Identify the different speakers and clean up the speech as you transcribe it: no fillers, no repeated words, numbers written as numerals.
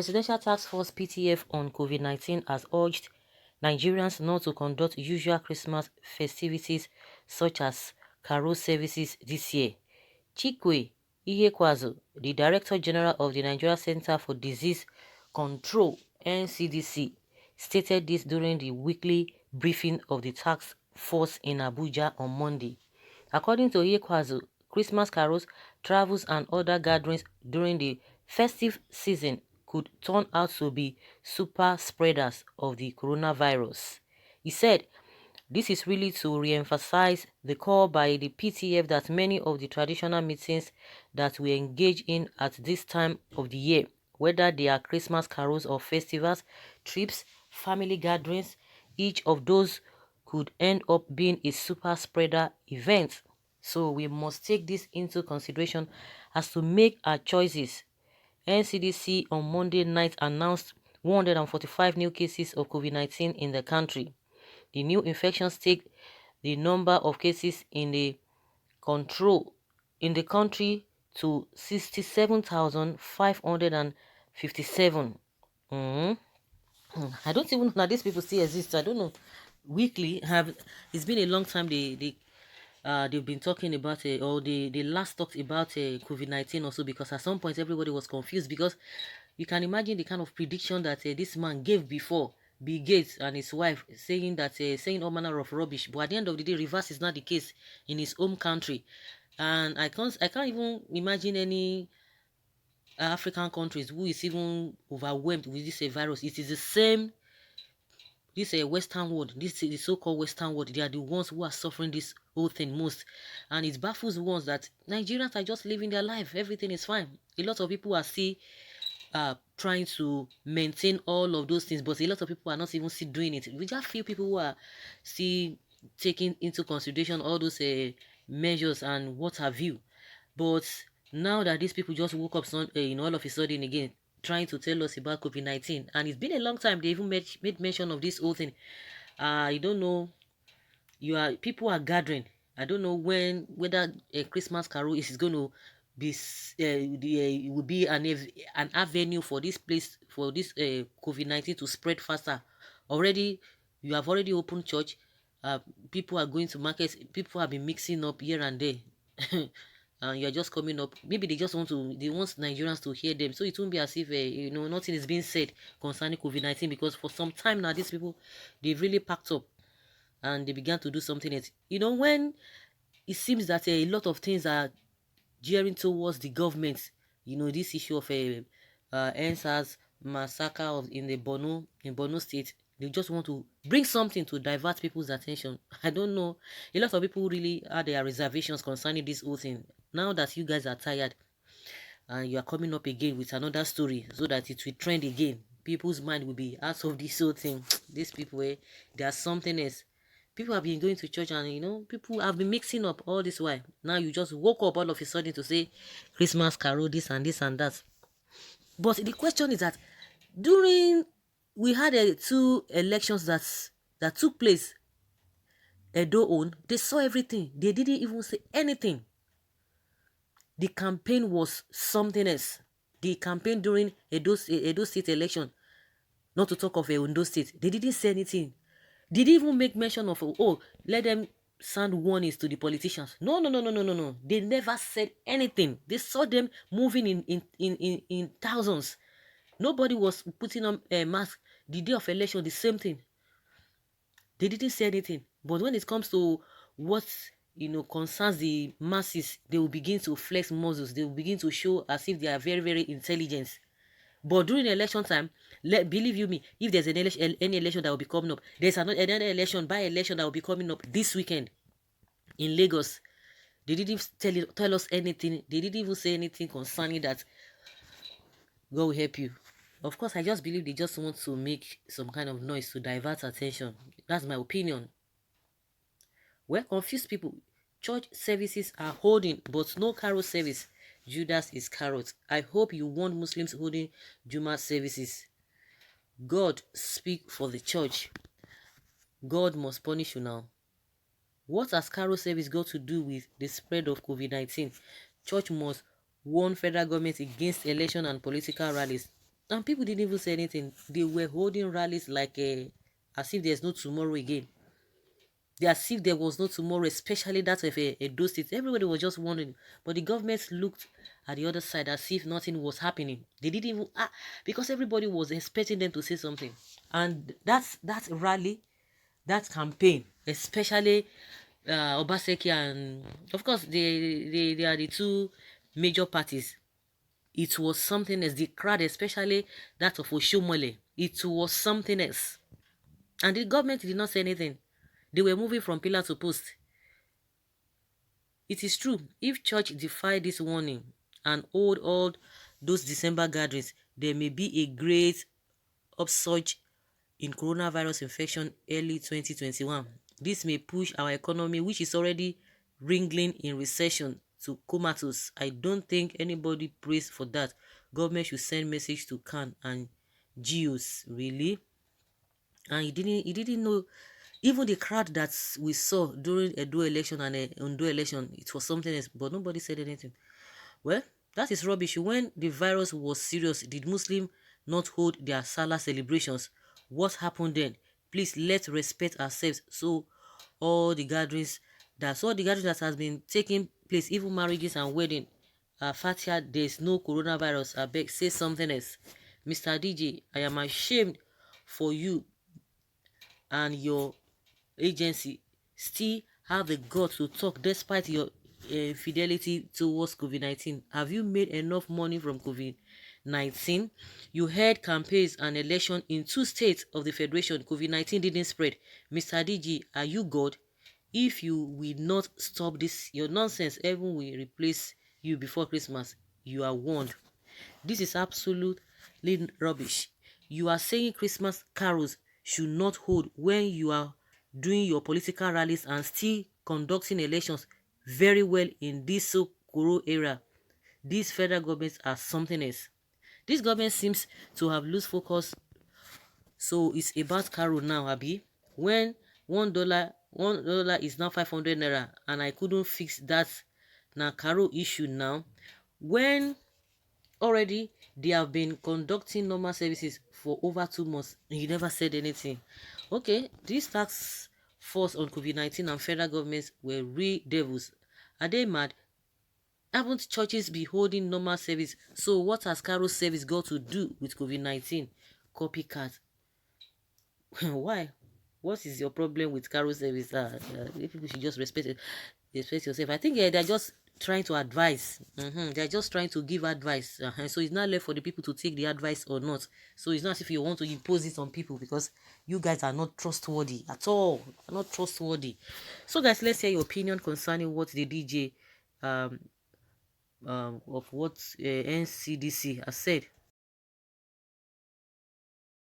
Speaker 1: Presidential Task Force (PTF) on COVID-19 has urged Nigerians not to conduct usual Christmas festivities such as carol services this year. Chikwe Ihekwazu, the Director General of the Nigeria Center for Disease Control (NCDC), stated this during the weekly briefing of the task force in Abuja on Monday. According to Ihekwazu, Christmas carols, travels and other gatherings during the festive season could turn out to be super spreaders of the coronavirus. He said, this is really to re-emphasize the call by the PTF that many of the traditional meetings that we engage in at this time of the year, whether they are Christmas carols or festivals, trips, family gatherings, each of those could end up being a super spreader event. So we must take this into consideration as to make our choices. NCDC on Monday night announced 145 new cases of COVID-19 in the country. The new infections take the number of cases in the country to 67,557. I don't even know that these people still exist. I don't know. Weekly it's been a long time they've been talking about it, or they last talked about COVID-19 also, because at some point everybody was confused, because you can imagine the kind of prediction that this man gave before, Bill Gates and his wife, saying that saying all manner of rubbish, but at the end of the day, reverse is not the case in his home country. And I can't even imagine any African countries who is even overwhelmed with this virus. It is the same. This Western world, this the so-called Western world, they are the ones who are suffering this whole thing most. And it baffles ones that Nigerians are just living their life. Everything is fine. A lot of people are still trying to maintain all of those things, but a lot of people are not even still doing it. We just few people who are still taking into consideration all those measures and what have you. But now that these people just woke up all of a sudden again, trying to tell us about COVID-19, and it's been a long time they even made mention of this whole thing. I don't know, people are gathering. I don't know whether a Christmas carol is going to be it will be an avenue for this place, for this COVID-19 to spread faster. You have already opened church. People are going to markets. People have been mixing up here and there. And you're just coming up. Maybe they want Nigerians to hear them, so it won't be as if nothing is being said concerning COVID-19, because for some time now these people, they've really packed up and they began to do something else. When it seems that a lot of things are gearing towards the government, this issue of ensas massacre in Borno state, they just want to bring something to divert people's attention. I don't know. A lot of people really had their reservations concerning this whole thing. Now that you guys are tired and you are coming up again with another story so that it will trend again, people's mind will be out of this whole thing. These people, there's something else. People have been going to church and, people have been mixing up all this while. Now you just woke up all of a sudden to say Christmas carol, this and this and that. But the question is that we had 2 elections that took place, Edo own, they saw everything. They didn't even say anything. The campaign was something else. The campaign during Edo State election, not to talk of Ondo State, they didn't say anything. They didn't even make mention of, let them sound warnings to the politicians. No. They never said anything. They saw them moving in thousands. Nobody was putting on a mask. The day of election, the same thing. They didn't say anything. But when it comes to what concerns the masses, they will begin to flex muscles. They will begin to show as if they are very, very intelligent. But during election time, believe you me, if there's any election that will be coming up, there's another election, by-election that will be coming up this weekend in Lagos. They didn't tell us anything. They didn't even say anything concerning that. God will help you. Of course, I just believe they just want to make some kind of noise to divert attention. That's my opinion. Well, confused people. Church services are holding, but no carol service. Judas Iscariot. I hope you want Muslims holding Juma services. God speak for the church. God must punish you now. What has carol service got to do with the spread of COVID-19? Church must warn federal government against election and political rallies. And people didn't even say anything. They were holding rallies like as if there's no tomorrow again. As if there was no tomorrow, especially that of a those states. Everybody was just wondering. But the government looked at the other side as if nothing was happening. They didn't even because everybody was expecting them to say something. And that rally, that campaign, especially Obaseki and of course they are the two major parties. It was something else. The crowd, especially that of ṣHØÇėne, it was something else. And the government did not say anything. They were moving from pillar to post. It is true, if church defied this warning and hold all those December gatherings, there may be a great upsurge in coronavirus infection early 2021. This may push our economy, which is already wriggling in recession, to comatose. I don't think anybody prays for that. Government should send message to CAN and GEOs, really. And he didn't know. Even the crowd that we saw during a dual election and a undo election, it was something else, but nobody said anything. Well, that is rubbish. When the virus was serious, did Muslims not hold their Salah celebrations? What happened then? Please, let's respect ourselves. So all the gatherings that has been taking place, even marriages and wedding, Fatia, there's no coronavirus. I beg, say something else. Mr. DJ, I am ashamed for you and your agency still have the guts to talk despite your fidelity towards COVID-19. Have you made enough money from COVID-19? You held campaigns and election in 2 states of the Federation. COVID-19 didn't spread. Mr. DG, are you God? If you will not stop this, your nonsense, heaven will replace you before Christmas. You are warned. This is absolutely rubbish. You are saying Christmas carols should not hold when you are doing your political rallies and still conducting elections very well in this so-called era. These federal governments are something else. This government seems to have lost focus. So it's about carol now, Abi. When $1 is now 500 naira, and I couldn't fix that now carol issue now. When already they have been conducting normal services for over 2 months and you never said anything. Okay, these task force on COVID-19 and federal governments were real devils. Are they mad? Haven't churches be holding normal service? So what has carol service got to do with COVID-19? Copycat. Why? What is your problem with carol service? People should just respect yourself. I think they're just trying to advise. They're just trying to give advice. So it's not left for the people to take the advice or not. So it's not as if you want to impose it on people because you guys are not trustworthy at all. Not trustworthy. So guys, let's hear your opinion concerning what the DJ of what NCDC has said.